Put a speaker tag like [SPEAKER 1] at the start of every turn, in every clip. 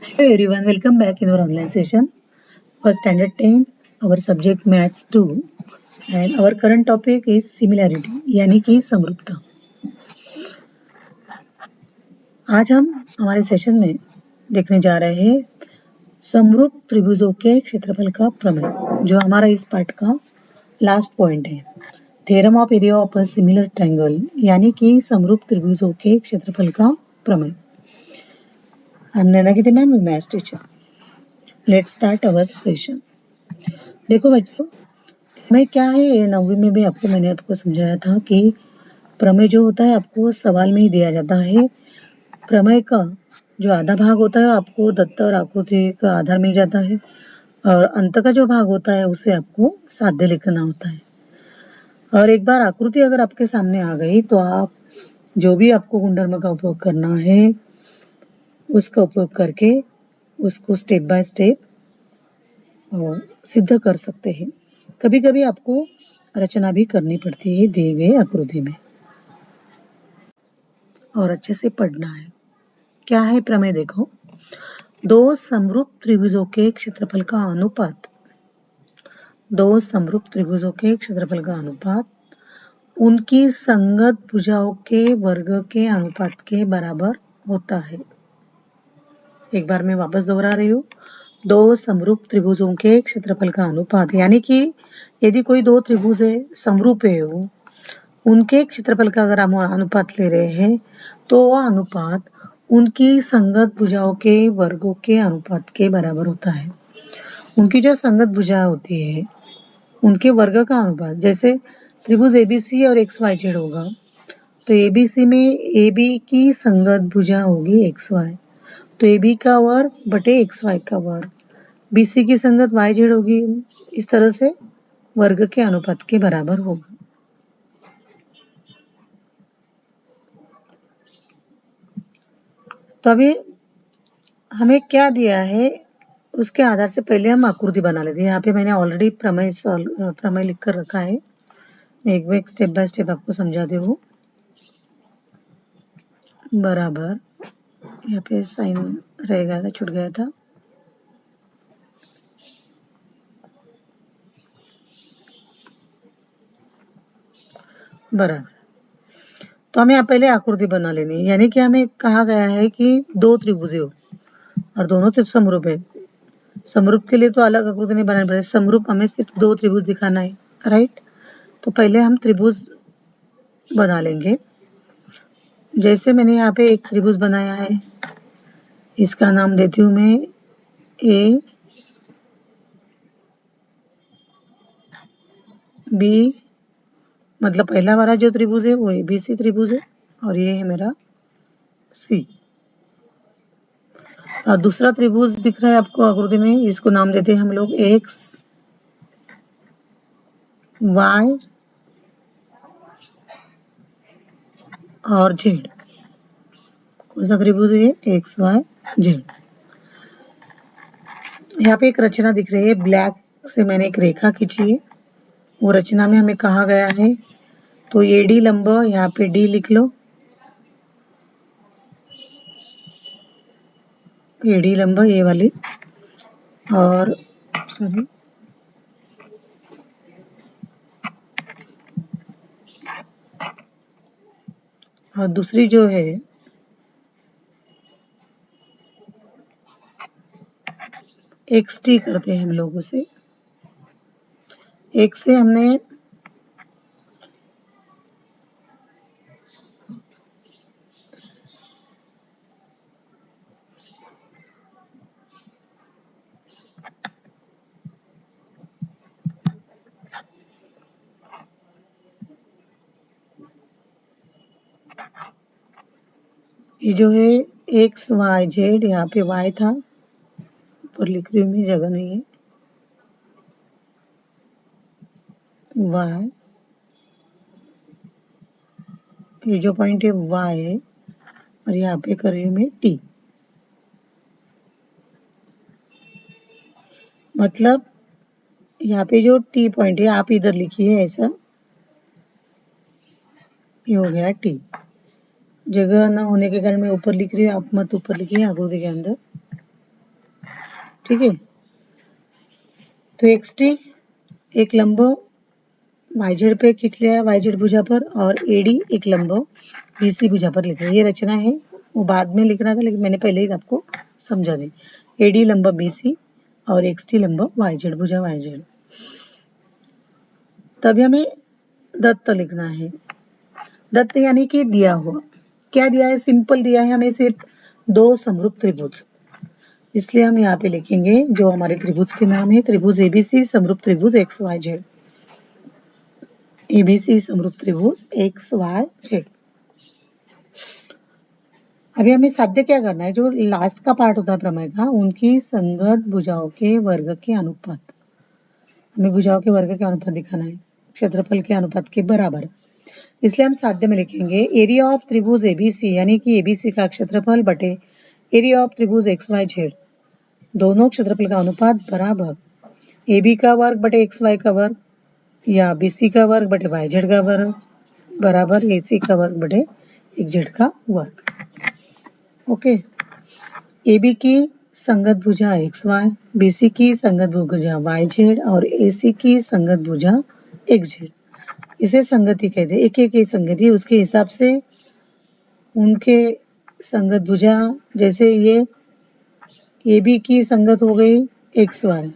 [SPEAKER 1] Hello everyone, welcome back in our online session for Standard 10, our subject Maths 2 and our current topic is similarity यानी कि समरूपता। आज हम हमारे session में देखने जा रहे हैं समरूप त्रिभुजों के क्षेत्रफल का प्रमेय, जो हमारा इस पार्ट का लास्ट पॉइंट है। Theorem of area of a similar triangle यानी कि समरूप त्रिभुजों के क्षेत्रफल का प्रमेय। I'm Nana Giti ma'am, maths teacher. Let's start our session. देखो बच्चों, प्रमेय क्या है, नौवीं में भी मैंने आपको समझाया था कि प्रमेय जो होता है आपको सवाल में ही दिया जाता है। प्रमेय का जो आधा भाग होता है आपको दत्त और आकृति का आधार मिल जाता है और अंत का जो भाग होता है उसे आपको साध्य लिखना होता है। और एक बार आकृति अगर आपके सामने आ गई तो आप जो भी आपको गुणधर्म का उपयोग करना है उसका उपयोग करके उसको स्टेप बाय स्टेप सिद्ध कर सकते हैं। कभी कभी आपको रचना भी करनी पड़ती है दिए गए आकृति में और अच्छे से पढ़ना है। क्या है प्रमेय? देखो, दो समरूप त्रिभुजों के क्षेत्रफल का अनुपात, दो समरूप त्रिभुजों के क्षेत्रफल का अनुपात उनकी संगत भुजाओं के वर्ग के अनुपात के बराबर होता है। एक बार मैं वापस दोहरा रही हूँ, दो समरूप त्रिभुजों के क्षेत्रफल का अनुपात यानी कि यदि कोई दो त्रिभुज है समरूप है वो, उनके क्षेत्रफल का अगर हम अनुपात ले रहे हैं तो वह अनुपात उनकी संगत भुजाओं के वर्गों के अनुपात के बराबर होता है। उनकी जो संगत भुजा होती है उनके वर्ग का अनुपात, जैसे त्रिभुज एबीसी और एक्स वाई जेड होगा तो एबीसी में एबी की संगत भुजा होगी एक्स वाई, तो एबी का वर्ग बटे एक्स वाई का वर्ग, बीसी की संगत वाई जेड होगी, इस तरह से वर्ग के अनुपात के बराबर होगा। तो अभी हमें क्या दिया है उसके आधार से पहले हम आकृति बना लेते हैं। यहाँ पे मैंने ऑलरेडी प्रमेय लिख कर रखा है, मैं एक स्टेप बाय स्टेप आपको समझाती हूँ। बराबर, यहाँ पे साइन रहेगा था, छूट गया था। बराबर, तो हमें पहले आकृति बना लेनी है, यानी कि हमें कहा गया है कि दो त्रिभुज हो और दोनों तो समरूप है। समरूप के लिए तो अलग आकृति नहीं बनानी पड़ेगी, समरूप हमें सिर्फ दो त्रिभुज दिखाना है, राइट। तो पहले हम त्रिभुज बना लेंगे। जैसे मैंने यहाँ पे एक त्रिभुज बनाया है, इसका नाम देती हूँ मैं ए बी, मतलब पहला वाला जो त्रिभुज है वो एबीसी त्रिभुज है और ये है मेरा सी। और दूसरा त्रिभुज दिख रहा है आपको आकृति में, इसको नाम देते हैं हम लोग एक्स वाई और जेड। कौन सा त्रिभुज है? X Y Z. यहाँ पे एक रचना दिख रही है, ब्लैक से मैंने एक रेखा खींची है, वो रचना में हमें कहा गया है तो ये डी लंब, यहाँ पे डी लिख लो, ये डी लंब ये वाली, और सॉरी और दूसरी जो है एक्स टी करते हैं हम लोग उसे। एक्स से हमने ये जो है एक्स वाई जेड, यहाँ पे वाई था, ऊपर लिख रही हूँ मैं, जगह नहीं है, वाई, ये जो पॉइंट है वाई है और यहाँ पे कर रही हूँ मैं टी। मतलब यहाँ पे जो टी पॉइंट है आप इधर लिखिए ऐसा, ये हो गया टी। जगह ना होने के कारण मैं ऊपर लिख रही हूँ, आप मत ऊपर लिखिए आकृति के अंदर। ठीक है। तो XT एक लंब YZ पे खींच लिया है, YZ भुजा पर, और AD एक लंब BC भुजा पर लिख लिया। ये रचना है, वो बाद में लिखना था लेकिन मैंने पहले ही आपको समझा दी। AD लंब BC और XT लंब YZ भुजा YZ। तभी हमें दत्त लिखना है। दत्त यानी कि दिया हुआ। क्या दिया है? सिंपल दिया है हमें सिर्फ 2 समरूप त्रिभुज। इसलिए हम यहाँ पे लिखेंगे जो हमारे त्रिभुज के नाम है, त्रिभुज ABC समरूप त्रिभुज XYZ। ABC समरूप त्रिभुज XYZ। अभी हमें साध्य क्या करना है? जो लास्ट का पार्ट होता है प्रमेय का, उनकी संगत भुजाओं के वर्ग के अनुपात। हमें भुजाओं के वर्ग के अनुपात दिखाना है, क्षेत्रफल के अनुपात के बराबर। इसलिए हम साध्य में लिखेंगे एरिया ऑफ त्रिभुज ABC यानी कि ABC का क्षेत्रफल बटे एरिया ऑफ त्रिभुज XYZ, दोनों क्षेत्रफल का अनुपात बराबर AB का वर्ग बटे XY का वर्ग या BC का वर्ग बटे YZ का वर्ग बराबर AC का वर्ग बटे XZ का वर्ग। ओके। AB की संगत भुजा XY, BC की संगत भुजा YZ और AC की संगत भुजा XZ। इसे संगति कहते हैं। एक एक की संगति, उसके हिसाब से उनके संगत भुजा, जैसे ये AB की संगत हो गई XY,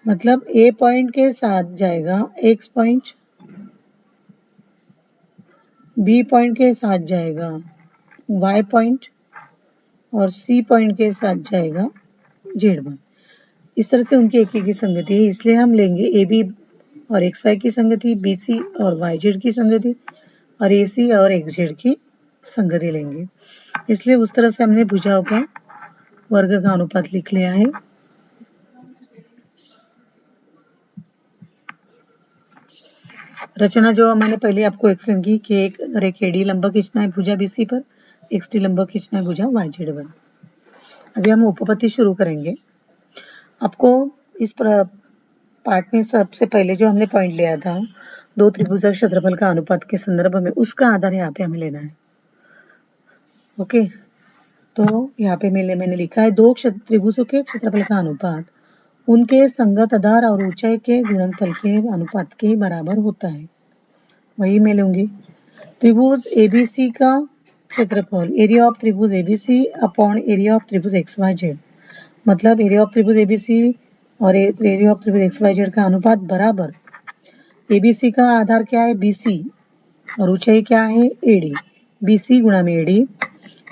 [SPEAKER 1] मतलब A पॉइंट के साथ जाएगा X पॉइंट, B पॉइंट के साथ जाएगा Y पॉइंट और C पॉइंट के साथ जाएगा Z पॉइंट। इस तरह से उनकी एक एक की संगति है। इसलिए हम लेंगे AB और XY की संगति, BC और YZ की संगति और AC और XZ की संगति लेंगे। इसलिए उस तरह से हमने भुजाओं का वर्ग का अनुपात लिख लिया है। रचना जो मैंने पहले आपको एक्सप्लेन की कि एक AD लंब खींचना है भुजा BC पर, XT लंब खींचना है भुजा YZ पर। अभी हम उपपत्ति शुरू करेंगे। आपको इस पार्ट में सबसे पहले जो हमने पॉइंट लिया था, 2 त्रिभुज क्षेत्रफल का अनुपात के संदर्भ में, उसका आधार यहाँ पे हमें लेना है। ओके। तो यहाँ पे मैंने लिखा है 2 त्रिभुजों के क्षेत्रफल का अनुपात उनके संगत आधार और ऊंचाई के गुणनफल के अनुपात के बराबर होता है। वही मैं लूंगी। त्रिभुज ABC का क्षेत्रफल एरिया ऑफ त्रिभुज ABC अपॉन एरिया ऑफ त्रिभुज XYZ, मतलब एरिया ऑफ त्रिभुज ABC और एरिया ऑफ त्रिभुज XYZ का अनुपात बराबर ABC का आधार क्या है? BC और ऊंचाई क्या है? AD। BC गुणा में AD,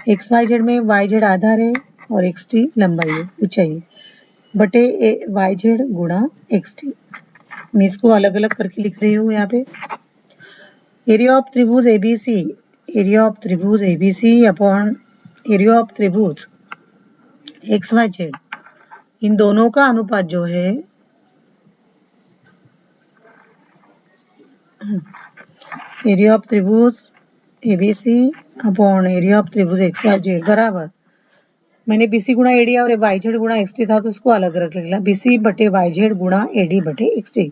[SPEAKER 1] XYZ में YZ आधार है और XT लंबाई है, ऊंचाई, बटे YZ गुणा XT। मैं इसको अलग अलग करके लिख रही हूँ यहाँ पे। एरिया ऑफ त्रिभुज ABC, एरिया ऑफ त्रिभुज ABC अपॉन एरिया ऑफ त्रिभुज XYZ, इन दोनों का अनुपात जो है एरिया ऑफ त्रिभुज ABC अपॉन एरिया ऑफ त्रिभुज XYZ बराबर, मैंने BC गुणा AD और YZ गुणा XT था तो उसको अलग अलग लिख लिया, BC बटे YZ गुणा AD बटे XT।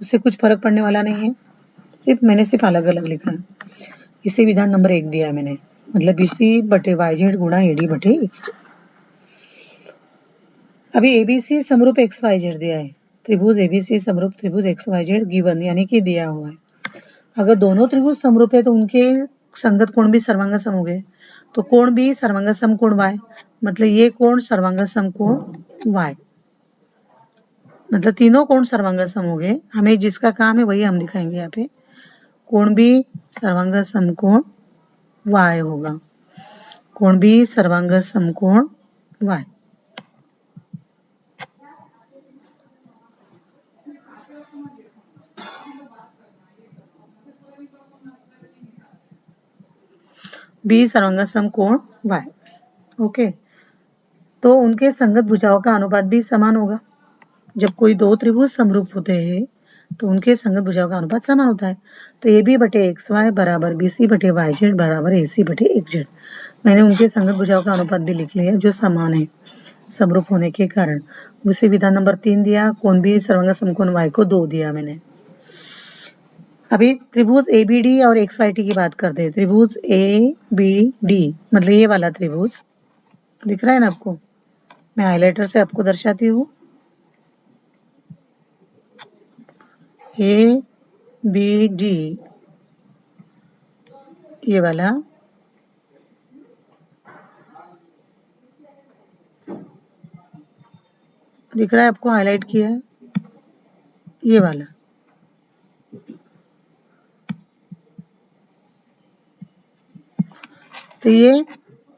[SPEAKER 1] उससे कुछ फर्क पड़ने वाला नहीं है, मैंने सिर्फ अलग अलग लिखा है। इसे विधान नंबर 1 दिया है मैंने, मतलब BC बटे YZ गुणा AD बटे XT। अभी ABC समरूप XYZ दिया है, त्रिभुज ABC समरूप त्रिभुज XYZ गिवन यानी कि दिया हुआ है। अगर दोनों त्रिभुज समरूप है तो उनके संगत कोण भी सर्वांग सम हो गए, तो कोण भी सर्वांग सम कोण Y, मतलब ये कोण सर्वांग सम कोण Y, मतलब तीनों कोण सर्वांग सम हो गए। हमें जिसका काम है वही हम दिखाएंगे यहाँ पे। कोण भी सर्वांग समकोण Y होगा, कोण भी सर्वांग समकोण Y। बी सर्वांग समकोण Y। ओके। तो उनके संगत भुजाओं का अनुपात भी समान होगा। जब कोई 2 त्रिभुज समरूप होते हैं तो उनके संगत भुजाओं का अनुपात समान होता है। तो AB बटे XY बराबर BC बटे YZ बराबर AC बटे XZ। मैंने उनके संगत भुजाओं का अनुपात भी लिख लिया जो समान है समरूप होने के कारण। उसे विधान नंबर 3 दिया, कोण भी सर्वांग समकोण Y को 2 दिया मैंने। अभी त्रिभुज ABD और XYT की बात करते हैं। त्रिभुज ABD मतलब ये वाला त्रिभुज दिख रहा है ना आपको, मैं हाइलाइटर से आपको दर्शाती हूँ। ABD ये वाला दिख रहा है आपको, हाईलाइट किया है ये वाला। तो ये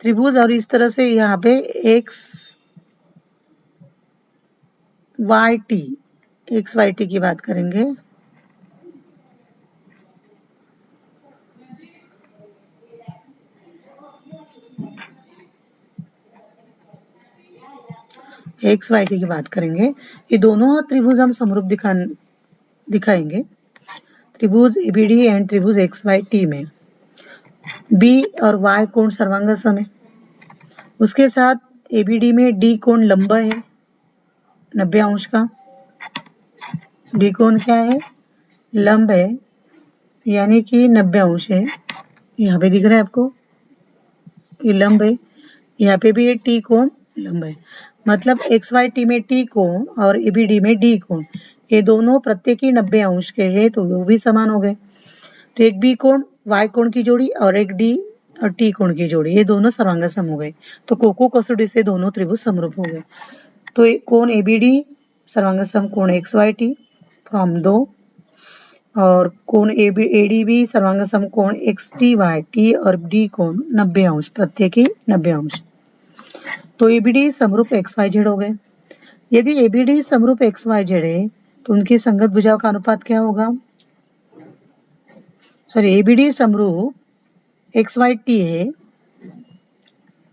[SPEAKER 1] त्रिभुज और इस तरह से यहाँ पे XYT की बात करेंगे। XYT की बात करेंगे। ये दोनों त्रिभुज हम समरूप दिखाएंगे। त्रिभुज ABD एंड त्रिभुज XYT में B और Y कोण सर्वांग सम है। उसके साथ ABD में D कोण लंब है 90 अंश का। D कोण क्या है? लंब है, यानी कि 90 अंश है। यहाँ पे दिख रहा है आपको, ये लंब है। यहाँ पे भी ये T कोण लंब है। मतलब XYT में T कोण और ABD में D कोण, ये दोनों प्रत्येक ही 90 अंश के हैं, तो वो भी समान हो गए। तो एक B कोण Y कोण की जोड़ी और एक D और T कोण की जोड़ी, ये दोनों सर्वांगसम हो गए। तो कोको कसौटी से दोनों त्रिभुज समरूप हो गए। तो कोण ABD सर्वांगसम कोण XYT फ्रॉम 2, और कोण ADB सर्वांगसम कोण XTY, T और D कोण 90 अंश, प्रत्येक ही 90 अंश। तो ABD समरूप XYZ हो गए। यदि ABD समरूप XYZ है तो उनकी संगत भुजाओं का अनुपात क्या होगा? सॉरी, ABD समरूप XYT है,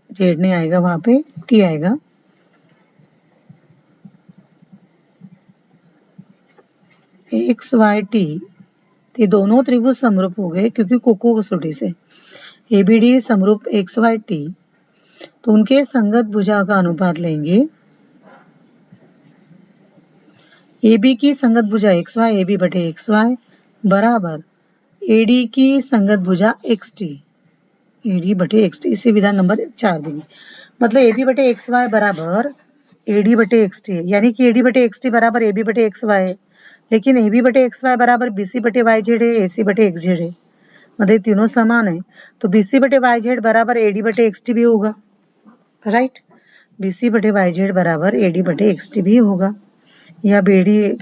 [SPEAKER 1] Z नहीं आएगा, वहां पे T आएगा। XYT, ये दोनों त्रिभुज समरूप हो गए क्योंकि कोको कसौटी से। ABD समरूप XYT, तो उनके संगत भुजा का अनुपात लेंगे। AB की संगत भुजा XY, AB बटे XY बराबर AD की संगत भुजा XT, AD बटे XT। इसे विधान नंबर 4 देंगे। मतलब AB बटे XY बराबर AD बटे XT है, यानी कि AD बटे XT बराबर AB बटे XY है। लेकिन AB बटे XY बराबर BC बटे YZ है, AC बटे XZ है, मतलब तीनों समान है। तो BC बटे YZ बराबर AD बटे XT भी होगा, राइट। BC बटे YZ बराबर AD बटे XT भी होगा, या BD।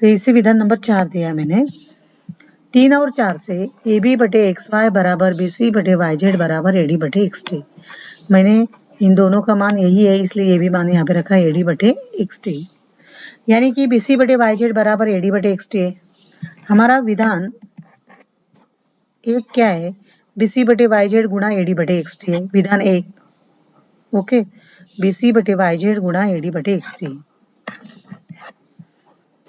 [SPEAKER 1] तो इसे विधान नंबर 4 दिया मैंने। 3 और 4 से AB बटे XY बराबर BC बटे YZ बराबर AD बटे XT। मैंने इन दोनों का मान यही है, इसलिए ये भी मान यहाँ पे रखा AD बटे XT, यानी कि BC बटे YZ बराबर AD बटे XT है। हमारा विधान एक क्या है? BC बटे YZ गुणा AD बटे XT है, विधान 1। ओके, BC बटे YZ गुणा AD बटे XT,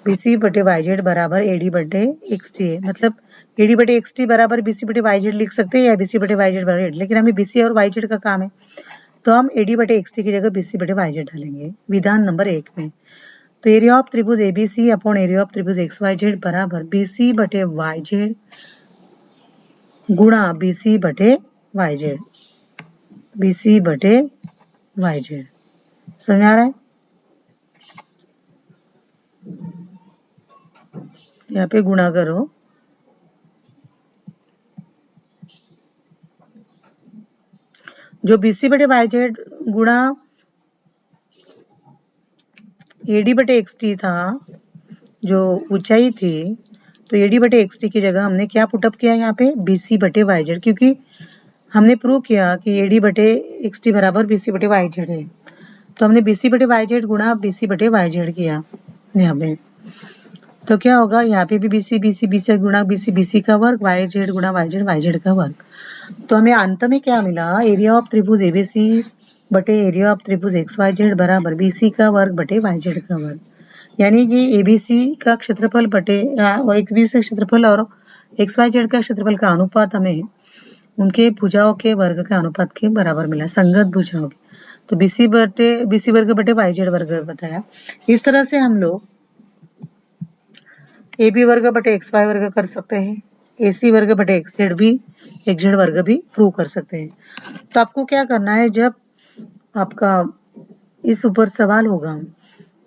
[SPEAKER 1] BC बटे YZ बराबर AD बटे XT है। मतलब AD बटे XT बराबर BC बटे YZ लिख सकते हैं, या BC बटे YZ बराबर AD, लेकिन हमें BC और YZ का काम है, तो हम AD बटे XT की जगह BC बटे YZ डालेंगे विधान नंबर 1 में। तो एरिया ऑफ त्रिभुज ABC अपॉन एरिया ऑफ त्रिभुज XYZ बराबर BC बटे YZ गुणा BC बटे YZ, BC बटे YZ। समझ आ रहा है? यहाँ पे गुणा करो, जो BC बटे YZ गुणा AD बटे XT था, जो ऊंचाई थी, तो AD बटे XT की जगह हमने क्या पुटअप किया यहाँ पे? BC बटे YZ, क्योंकि हमने प्रूव किया कि AD बटे XT बराबर BC बटे YZ है, तो हमने BC बटे YZ गुणा BC बटे YZ किया यहाँ पे। तो क्या होगा? यहाँ पे भी BC गुणा BC का वर्ग, YZ गुणा YZ का वर्ग। तो हमें अंत में क्या मिला? एरिया ऑफ त्रिभुज ABC बटे एरिया ऑफ त्रिभुज XYZ बराबर BC का वर्ग बटे YZ का वर्ग, यानी कि ABC का क्षेत्रफल बटे ABC का क्षेत्रफल और XYZ का क्षेत्रफल का अनुपात हमें उनके भुजाओं के वर्ग के अनुपात के बराबर मिला, संगत भुजाओं के। तो BC वर्ग बटे YZ वर्ग बताया। इस तरह से हम लोग AB वर्ग बटे XY वर्ग कर सकते हैं, AC वर्ग बटे XZ वर्ग भी प्रूव कर सकते हैं। तो आपको क्या करना है, जब आपका इस ऊपर सवाल होगा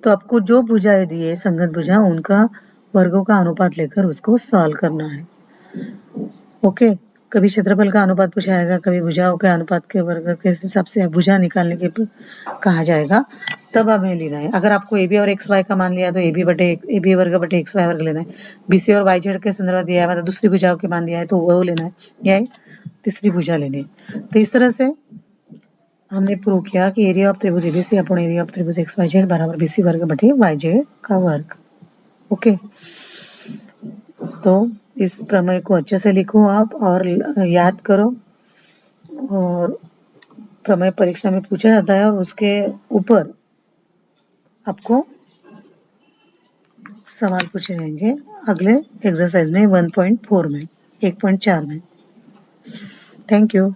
[SPEAKER 1] तो आपको जो भुजाएं दी है संगत भुजा, उनका वर्गों का अनुपात लेकर उसको सॉल्व करना है। ओके, कभी क्षेत्रफल का अनुपात पूछा जाएगा, कभी भुजाओं के अनुपात के वर्ग के हिसाब से भुजा निकालने के कहा जाएगा, तब हमें लेना है। अगर आपको AB और XY का मान लिया तो AB वर्ग बटे XY वर्ग लेना है। BC और YZ के संदर्भ दिया है, मतलब दूसरी भुजाओं के मान दिया है तो वो लेना है, या तीसरी भुजा लेनी है। तो इस तरह से हमने प्रूव किया कि एरिया ऑफ त्रिभुज ABC अपॉन एरिया ऑफ त्रिभुज XYZ बराबर BC वर्ग बटे YZ का वर्ग। ओके, तो इस प्रमेय को अच्छे से लिखो आप और याद करो, और प्रमेय परीक्षा में पूछा जाता है और उसके ऊपर आपको सवाल पूछे जाएंगे अगले एक्सरसाइज में 1.4 में 1.4 में। Thank you.